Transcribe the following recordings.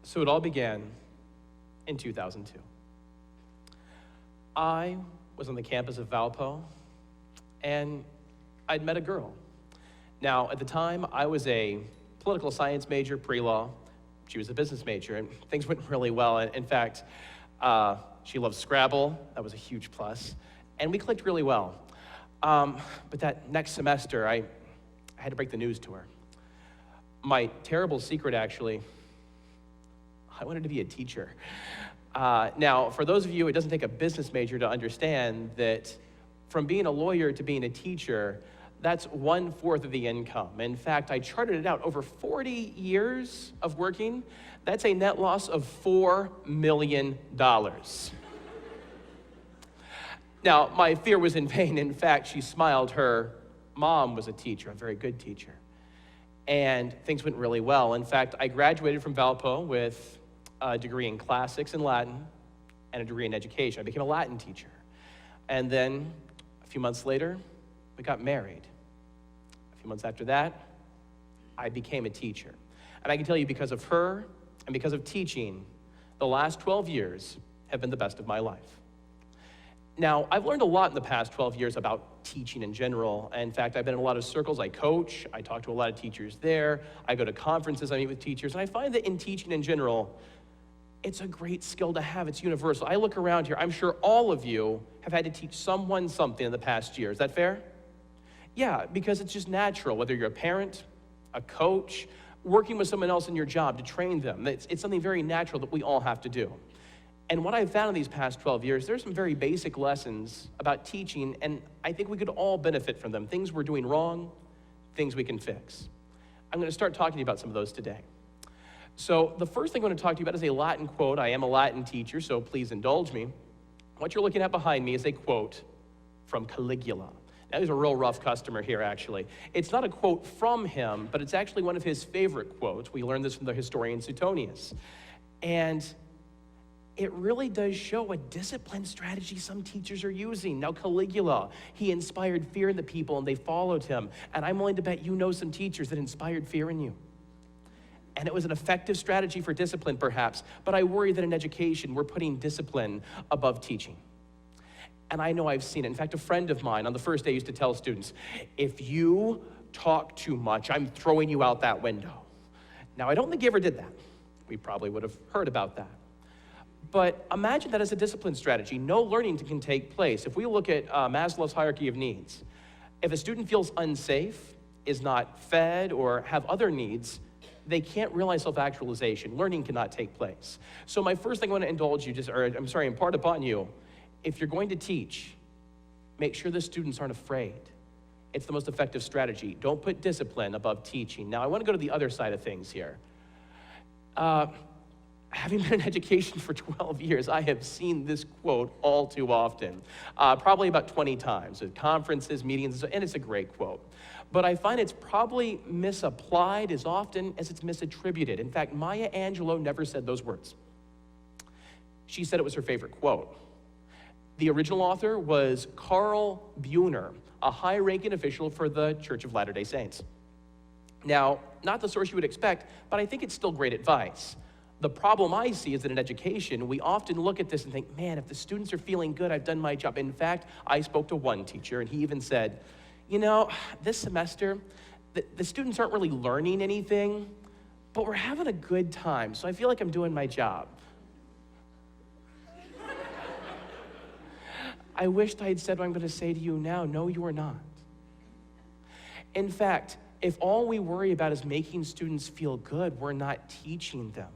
So it all began in 2002. I was on the campus of Valpo, and I'd met a girl. Now, at the time, I was a political science major, pre-law. She was a business major, and things went really well. In fact, she loved Scrabble. That was a huge plus. And we clicked really well. But that next semester, I had to break the news to her. My terrible secret, actually, I wanted to be a teacher. Now, for those of you, it doesn't take a business major to understand that from being a lawyer to being a teacher, that's 1/4 of the income. In fact, I charted it out over 40 years of working. That's a net loss of $4 million. Now, my fear was in vain. In fact, she smiled. Her mom was a teacher, a very good teacher. And things went really well. In fact, I graduated from Valpo with a degree in classics and Latin and a degree in education. I became a Latin teacher. And then a few months later, we got married. A few months after that, I became a teacher. And I can tell you, because of her and because of teaching, the last 12 years have been the best of my life. Now, I've learned a lot in the past 12 years about teaching in general. In fact, I've been in a lot of circles. I coach, I talk to a lot of teachers there, I go to conferences, I meet with teachers, and I find that in teaching in general, it's a great skill to have. It's universal. I look around here, I'm sure all of you have had to teach someone something in the past year. Is that fair? Yeah, because it's just natural, whether you're a parent, a coach, working with someone else in your job to train them. It's something very natural that we all have to do. And what I've found in these past 12 years, there's some very basic lessons about teaching, and I think we could all benefit from them. Things we're doing wrong, things we can fix. I'm going to start talking to you about some of those today. So the first thing I'm going to talk to you about is a Latin quote. I am a Latin teacher, so please indulge me. What you're looking at behind me is a quote from Caligula. Now, he's a real rough customer here, actually. It's not a quote from him, but it's actually one of his favorite quotes. We learned this from the historian Suetonius. And it really does show a disciplined strategy some teachers are using. Now, Caligula, he inspired fear in the people, and they followed him. And I'm willing to bet you know some teachers that inspired fear in you. And it was an effective strategy for discipline, perhaps. But I worry that in education, we're putting discipline above teaching. And I know I've seen it. In fact, a friend of mine on the first day used to tell students, if you talk too much, I'm throwing you out that window. Now, I don't think he ever did that. We probably would have heard about that. But imagine that as a discipline strategy. No learning can take place. If we look at Maslow's hierarchy of needs, if a student feels unsafe, is not fed, or have other needs, they can't realize self-actualization. Learning cannot take place. So my first thing I want to indulge you, impart upon you, if you're going to teach, make sure the students aren't afraid. It's the most effective strategy. Don't put discipline above teaching. Now, I want to go to the other side of things here. Having been in education for 12 years, I have seen this quote all too often, probably about 20 times at conferences, meetings, and it's a great quote. But I find it's probably misapplied as often as it's misattributed. In fact, Maya Angelou never said those words. She said it was her favorite quote. The original author was Carl Buhner, a high-ranking official for the Church of Latter-day Saints. Now, not the source you would expect, but I think it's still great advice. The problem I see is that in education, we often look at this and think, man, if the students are feeling good, I've done my job. In fact, I spoke to one teacher, and he even said, you know, this semester, the students aren't really learning anything, but we're having a good time, so I feel like I'm doing my job. I wished I had said what I'm going to say to you now. No, you are not. In fact, if all we worry about is making students feel good, we're not teaching them.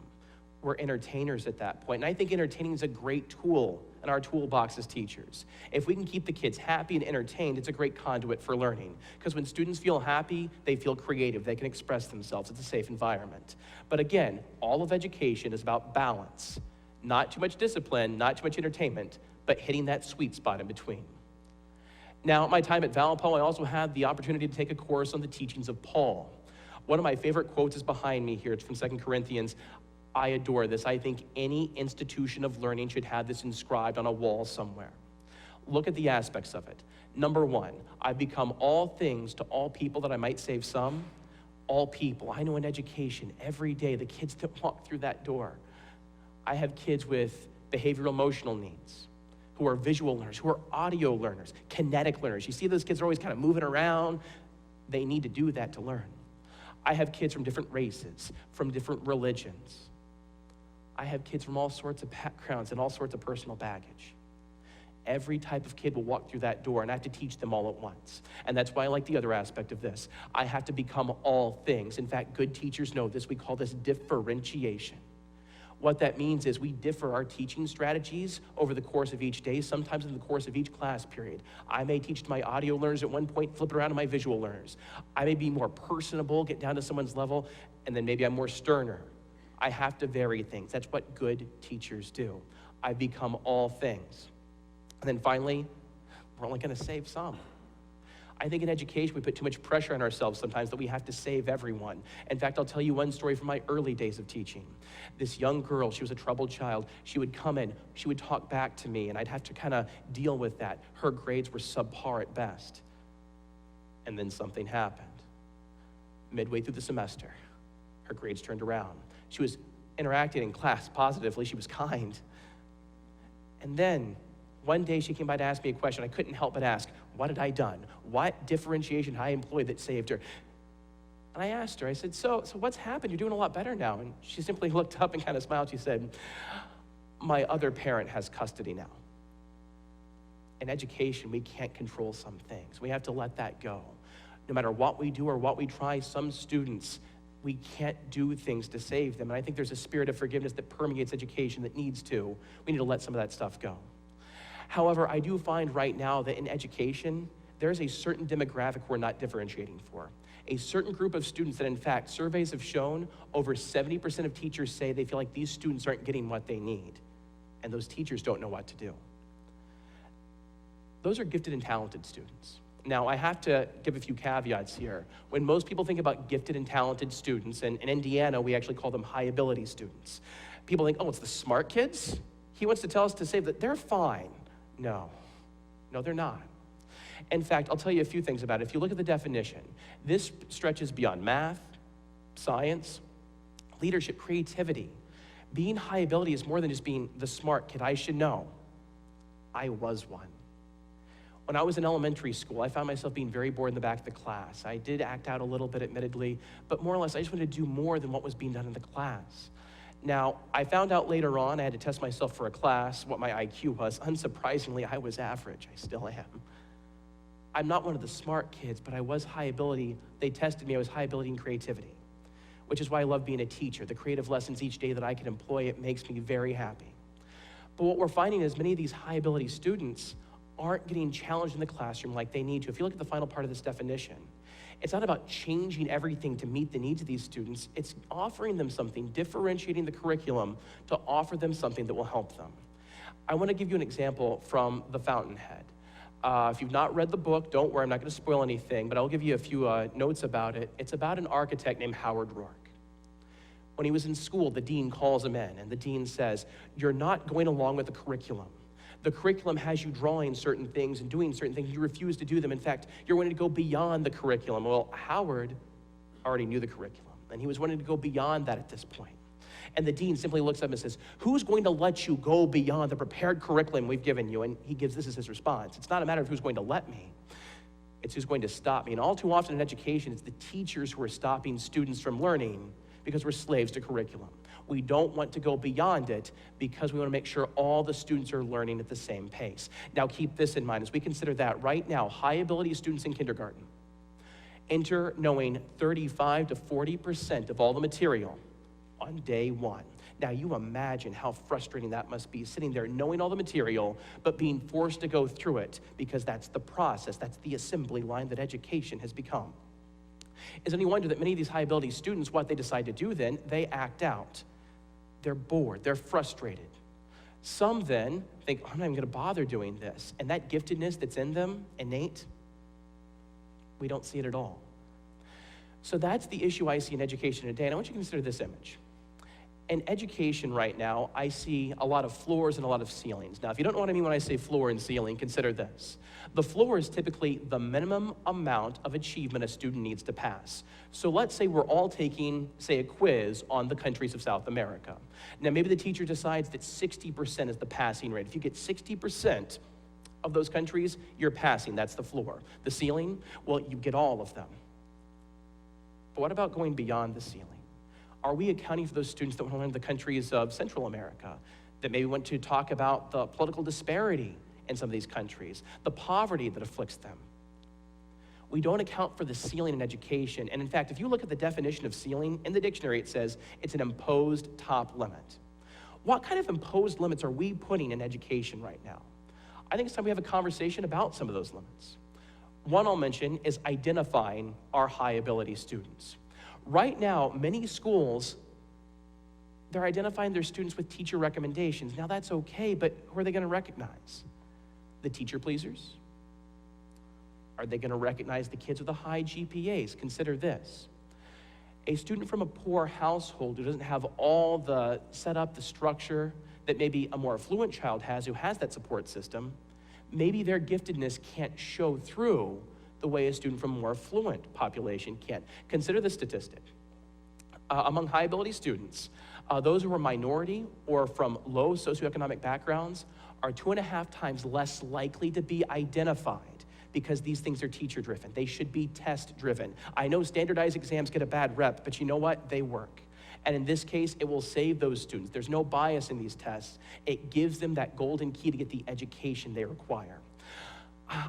We're entertainers at that point. And I think entertaining is a great tool in our toolbox as teachers. If we can keep the kids happy and entertained, it's a great conduit for learning. Because when students feel happy, they feel creative, they can express themselves. It's a safe environment. But again, all of education is about balance. Not too much discipline, not too much entertainment, but hitting that sweet spot in between. Now, at my time at Valpo, I also had the opportunity to take a course on the teachings of Paul. One of my favorite quotes is behind me here. It's from 2 Corinthians. I adore this. I think any institution of learning should have this inscribed on a wall somewhere. Look at the aspects of it. Number one, I've become all things to all people that I might save some. all people. I know in education, every day, the kids that walk through that door. I have kids with behavioral emotional needs, who are visual learners, who are audio learners, kinetic learners. You see those kids are always kind of moving around. They need to do that to learn. I have kids from different races, from different religions. I have kids from all sorts of backgrounds and all sorts of personal baggage. Every type of kid will walk through that door, and I have to teach them all at once. And that's why I like the other aspect of this. I have to become all things. In fact, good teachers know this. We call this differentiation. What that means is we differ our teaching strategies over the course of each day, sometimes in the course of each class period. I may teach to my audio learners at one point, flip it around to my visual learners. I may be more personable, get down to someone's level, and then maybe I'm more sterner. I have to vary things. That's what good teachers do. I become all things. And then finally, we're only gonna save some. I think in education, we put too much pressure on ourselves sometimes that we have to save everyone. In fact, I'll tell you one story from my early days of teaching. This young girl, she was a troubled child. She would come in, she would talk back to me, and I'd have to kind of deal with that. Her grades were subpar at best. And then something happened. Midway through the semester, her grades turned around. She was interacting in class positively. She was kind. And then one day she came by to ask me a question. I couldn't help but ask, what had I done? What differentiation had I employed that saved her? And I asked her, I said, so what's happened? You're doing a lot better now. And she simply looked up and kind of smiled. She said, my other parent has custody now. In education, we can't control some things. We have to let that go. No matter what we do or what we try, some students, we can't do things to save them. And I think there's a spirit of forgiveness that permeates education that needs to. We need to let some of that stuff go. However, I do find right now that in education, there's a certain demographic we're not differentiating for. A certain group of students that, in fact, surveys have shown over 70% of teachers say they feel like these students aren't getting what they need, and those teachers don't know what to do. Those are gifted and talented students. Now, I have to give a few caveats here. When most people think about gifted and talented students, and in Indiana, we actually call them high ability students. People think, oh, it's the smart kids? He wants to tell us to say that they're fine. No, they're not. In fact, I'll tell you a few things about it. If you look at the definition, this stretches beyond math, science, leadership, creativity. Being high ability is more than just being the smart kid. I should know. I was one. When I was in elementary school, I found myself being very bored in the back of the class. I did act out a little bit, admittedly, but more or less, I just wanted to do more than what was being done in the class. Now, I found out later on, I had to test myself for a class, what my IQ was. Unsurprisingly, I was average. I still am. I'm not one of the smart kids, but I was high ability. They tested me, I was high ability in creativity, which is why I love being a teacher. The creative lessons each day that I can employ, it makes me very happy. But what we're finding is many of these high ability students aren't getting challenged in the classroom like they need to. If you look at the final part of this definition, it's not about changing everything to meet the needs of these students. It's offering them something, differentiating the curriculum to offer them something that will help them. I want to give you an example from The Fountainhead. If you've not read the book, don't worry, I'm not going to spoil anything, but I'll give you a few notes about it. It's about an architect named Howard Roark. When he was in school, the dean calls him in, and the dean says, you're not going along with the curriculum. The curriculum has you drawing certain things and doing certain things. You refuse to do them. In fact, you're wanting to go beyond the curriculum. Well, Howard already knew the curriculum, and he was wanting to go beyond that at this point. And the dean simply looks up and says, who's going to let you go beyond the prepared curriculum we've given you? And he gives this as his response. It's not a matter of who's going to let me. It's who's going to stop me. And all too often in education, it's the teachers who are stopping students from learning because we're slaves to curriculum. We don't want to go beyond it because we want to make sure all the students are learning at the same pace. Now keep this in mind as we consider that right now, high ability students in kindergarten enter knowing 35 to 40% of all the material on day one. Now you imagine how frustrating that must be, sitting there knowing all the material, but being forced to go through it because that's the process, that's the assembly line that education has become. Is it any wonder that many of these high ability students, what they decide to do then, they act out. They're bored, they're frustrated. Some then think, I'm not even gonna bother doing this. And that giftedness that's in them, innate, we don't see it at all. So that's the issue I see in education today. And I want you to consider this image. In education right now, I see a lot of floors and a lot of ceilings. Now, if you don't know what I mean when I say floor and ceiling, consider this. The floor is typically the minimum amount of achievement a student needs to pass. So let's say we're all taking, say, a quiz on the countries of South America. Now, maybe the teacher decides that 60% is the passing rate. If you get 60% of those countries, you're passing. That's the floor. The ceiling, well, you get all of them. But what about going beyond the ceiling? Are we accounting for those students that want to learn the countries of Central America, that maybe want to talk about the political disparity in some of these countries, the poverty that afflicts them? We don't account for the ceiling in education. And in fact, if you look at the definition of ceiling, in the dictionary it says it's an imposed top limit. What kind of imposed limits are we putting in education right now? I think it's time we have a conversation about some of those limits. One I'll mention is identifying our high ability students. Right now, many schools, they're identifying their students with teacher recommendations. Now that's okay, but who are they going to recognize? The teacher pleasers? Are they going to recognize the kids with the high GPAs? Consider this. A student from a poor household who doesn't have all the setup, the structure that maybe a more affluent child has who has that support system, maybe their giftedness can't show through the way a student from a more affluent population can. Consider the statistic. Among high ability students, those who are minority or from low socioeconomic backgrounds are 2.5 times less likely to be identified because these things are teacher driven. They should be test driven. I know standardized exams get a bad rep, but you know what? They work. And in this case, it will save those students. There's no bias in these tests. It gives them that golden key to get the education they require.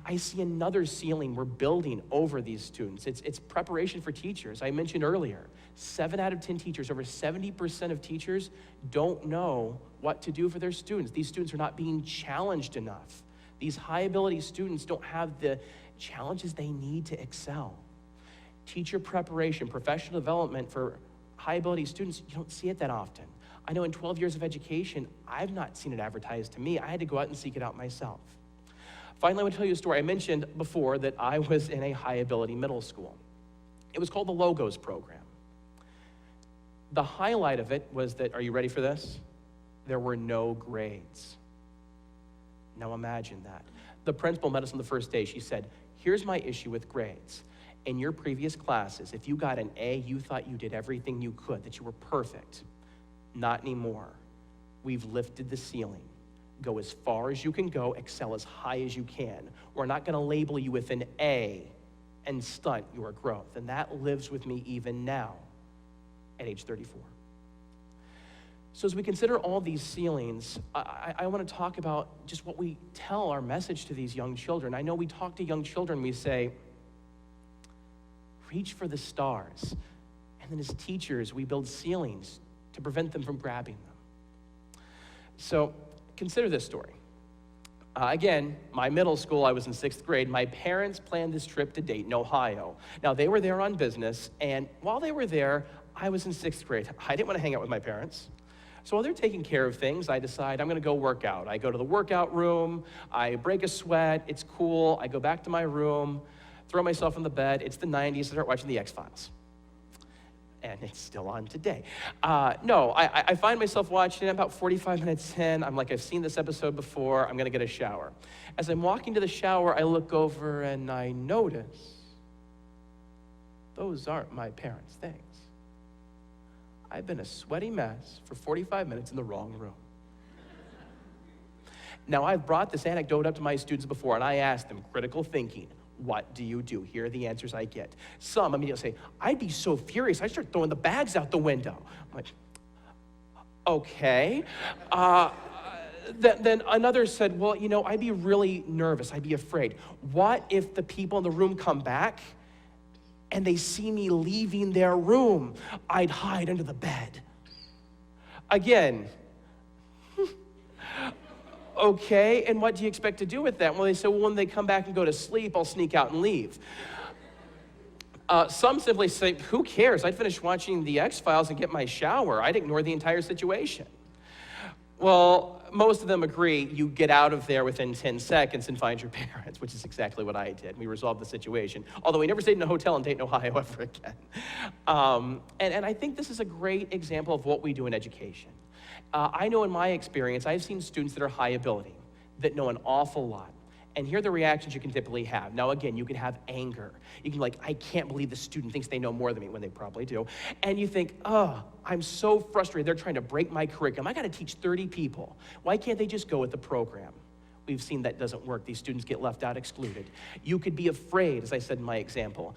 I see another ceiling we're building over these students. It's preparation for teachers. I mentioned earlier, 7 out of 10 teachers, over 70% of teachers don't know what to do for their students. These students are not being challenged enough. These high ability students don't have the challenges they need to excel. Teacher preparation, professional development for high ability students, you don't see it that often. I know in 12 years of education, I've not seen it advertised to me. I had to go out and seek it out myself. Finally, I want to tell you a story. I mentioned before that I was in a high ability middle school. It was called the Logos program. The highlight of it was that, are you ready for this? There were no grades. Now imagine that. The principal met us on the first day. She said, here's my issue with grades. In your previous classes, if you got an A, you thought you did everything you could, that you were perfect. Not anymore. We've lifted the ceiling. Go as far as you can go, excel as high as you can. We're not going to label you with an A and stunt your growth. And that lives with me even now at age 34. So as we consider all these ceilings, I want to talk about just what we tell our message to these young children. I know we talk to young children, we say, reach for the stars. And then as teachers, we build ceilings to prevent them from grabbing them. So consider this story. Again, my middle school, I was in 6th grade. My parents planned this trip to Dayton, Ohio. Now, they were there on business, and while they were there, I was in 6th grade. I didn't want to hang out with my parents. So while they're taking care of things, I decide I'm going to go work out. I go to the workout room. I break a sweat. It's cool. I go back to my room, throw myself in the bed. It's the 90s. I start watching the X-Files. And it's still on today. I find myself watching it about 45 minutes in. I'm like, I've seen this episode before. I'm going to get a shower. As I'm walking to the shower, I look over and I notice those aren't my parents' things. I've been a sweaty mess for 45 minutes in the wrong room. Now, I've brought this anecdote up to my students before, and I asked them, critical thinking, what do you do? Here are the answers I get. Some immediately say, I'd be so furious, I'd start throwing the bags out the window. I'm like, okay. Then another said, well, I'd be really nervous, I'd be afraid. What if the people in the room come back and they see me leaving their room? I'd hide under the bed. Again, okay, and what do you expect to do with that? Well, they say, well, when they come back and go to sleep, I'll sneak out and leave. Some simply say, who cares? I'd finish watching the X-Files and get my shower. I'd ignore the entire situation. Well, most of them agree you get out of there within 10 seconds and find your parents, which is exactly what I did. We resolved the situation, although we never stayed in a hotel in Dayton, Ohio ever again. And I think this is a great example of what we do in education. I know in my experience, I've seen students that are high ability, that know an awful lot. And here are the reactions you can typically have. Now, again, you can have anger. You can be like, I can't believe the student thinks they know more than me, when they probably do. And you think, oh, I'm so frustrated. They're trying to break my curriculum. I got to teach 30 people. Why can't they just go with the program? We've seen that doesn't work. These students get left out, excluded. You could be afraid, as I said in my example.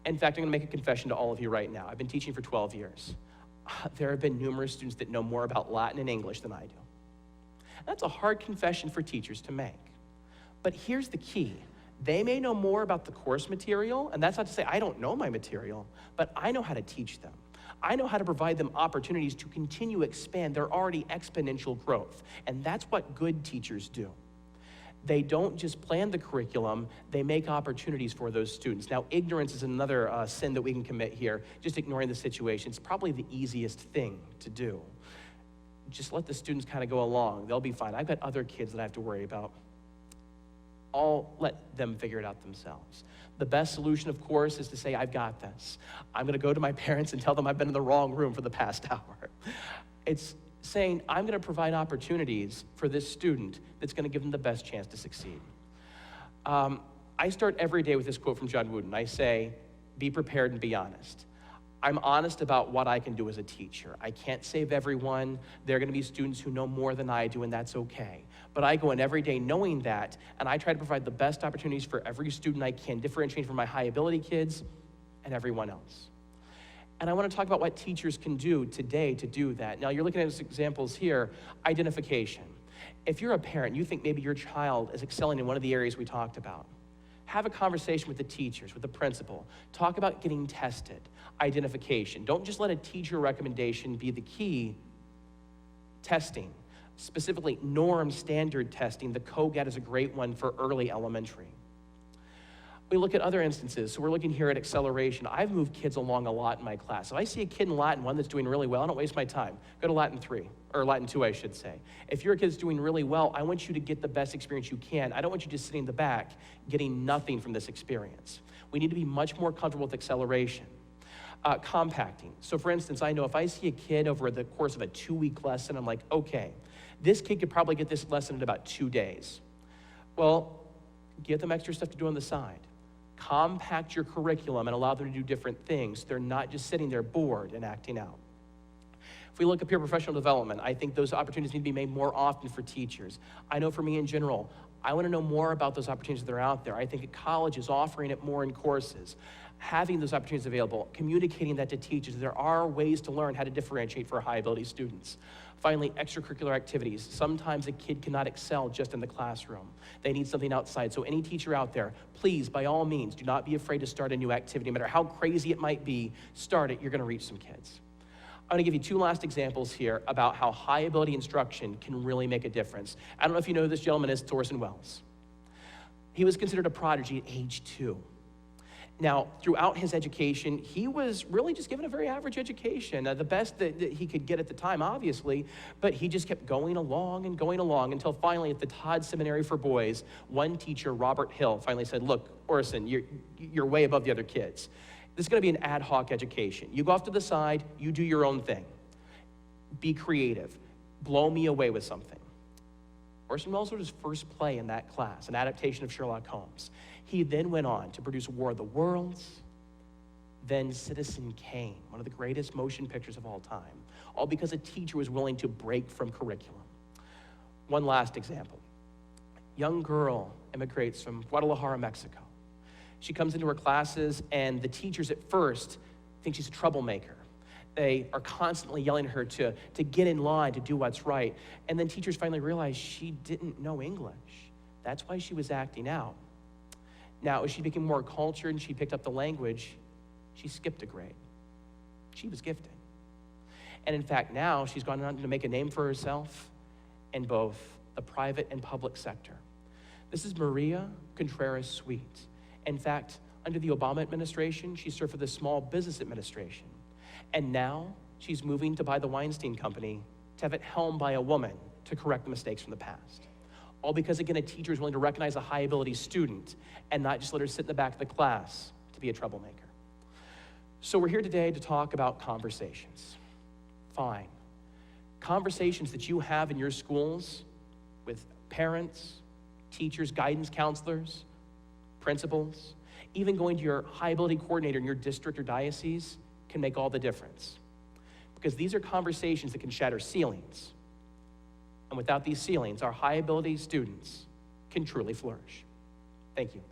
In fact, I'm going to make a confession to all of you right now. I've been teaching for 12 years. There have been numerous students that know more about Latin and English than I do. That's a hard confession for teachers to make. But here's the key. They may know more about the course material, and that's not to say I don't know my material, but I know how to teach them. I know how to provide them opportunities to continue to expand their already exponential growth. And that's what good teachers do. They don't just plan the curriculum, they make opportunities for those students. Now, ignorance is another sin that we can commit here, just ignoring the situation. It's probably the easiest thing to do. Just let the students kind of go along. They'll be fine. I've got other kids that I have to worry about. I'll let them figure it out themselves. The best solution, of course, is to say, I've got this. I'm going to go to my parents and tell them I've been in the wrong room for the past hour. It's saying, I'm going to provide opportunities for this student that's going to give them the best chance to succeed. I start every day with this quote from John Wooden. I say, be prepared and be honest. I'm honest about what I can do as a teacher. I can't save everyone. There are going to be students who know more than I do, and that's okay. But I go in every day knowing that, and I try to provide the best opportunities for every student I can, differentiating from my high ability kids and everyone else. And I want to talk about what teachers can do today to do that. Now, you're looking at examples here. Identification. If you're a parent, you think maybe your child is excelling in one of the areas we talked about, have a conversation with the teachers, with the principal. Talk about getting tested. Identification. Don't just let a teacher recommendation be the key. Testing. Specifically, norm standard testing. The COGAT is a great one for early elementary. We look at other instances. So we're looking here at acceleration. I've moved kids along a lot in my class. If I see a kid in Latin 1 that's doing really well, I don't waste my time. Go to Latin 3, or Latin 2, I should say. If your kid's doing really well, I want you to get the best experience you can. I don't want you just sitting in the back getting nothing from this experience. We need to be much more comfortable with acceleration. Compacting. So for instance, I know if I see a kid over the course of a 2-week lesson, I'm like, okay, this kid could probably get this lesson in about 2 days. Well, give them extra stuff to do on the side. Compact your curriculum and allow them to do different things. They're not just sitting there bored and acting out. If we look at peer professional development, I think those opportunities need to be made more often for teachers. I know for me in general, I want to know more about those opportunities that are out there. I think at colleges offering it more in courses, having those opportunities available, communicating that to teachers. There are ways to learn how to differentiate for high ability students. Finally, extracurricular activities. Sometimes a kid cannot excel just in the classroom. They need something outside. So any teacher out there, please, by all means, do not be afraid to start a new activity. No matter how crazy it might be, start it. You're going to reach some kids. I'm going to give you 2 last examples here about how high ability instruction can really make a difference. I don't know if you know who this gentleman is, it's Orson Welles. He was considered a prodigy at age 2. Now, throughout his education, he was really just given a very average education, the best that he could get at the time, obviously, but he just kept going along until finally at the Todd Seminary for Boys, one teacher, Robert Hill, finally said, look, Orson, you're way above the other kids. This is going to be an ad hoc education. You go off to the side, you do your own thing. Be creative. Blow me away with something. Orson Welles wrote his first play in that class, an adaptation of Sherlock Holmes. He then went on to produce War of the Worlds, then Citizen Kane, one of the greatest motion pictures of all time, all because a teacher was willing to break from curriculum. One last example. Young girl immigrates from Guadalajara, Mexico. She comes into her classes, and the teachers at first think she's a troublemaker. They are constantly yelling at her to get in line, to do what's right. And then teachers finally realize she didn't know English. That's why she was acting out. Now, as she became more cultured and she picked up the language, she skipped a grade. She was gifted. And in fact, now she's gone on to make a name for herself in both the private and public sector. This is Maria Contreras-Sweet. In fact, under the Obama administration, she served for the Small Business Administration. And now she's moving to buy the Weinstein Company to have it helmed by a woman to correct the mistakes from the past. All because, again, a teacher is willing to recognize a high-ability student and not just let her sit in the back of the class to be a troublemaker. So we're here today to talk about conversations. Fine. Conversations that you have in your schools with parents, teachers, guidance counselors, principals, even going to your high-ability coordinator in your district or diocese can make all the difference. Because these are conversations that can shatter ceilings. And without these ceilings, our high-ability students can truly flourish. Thank you.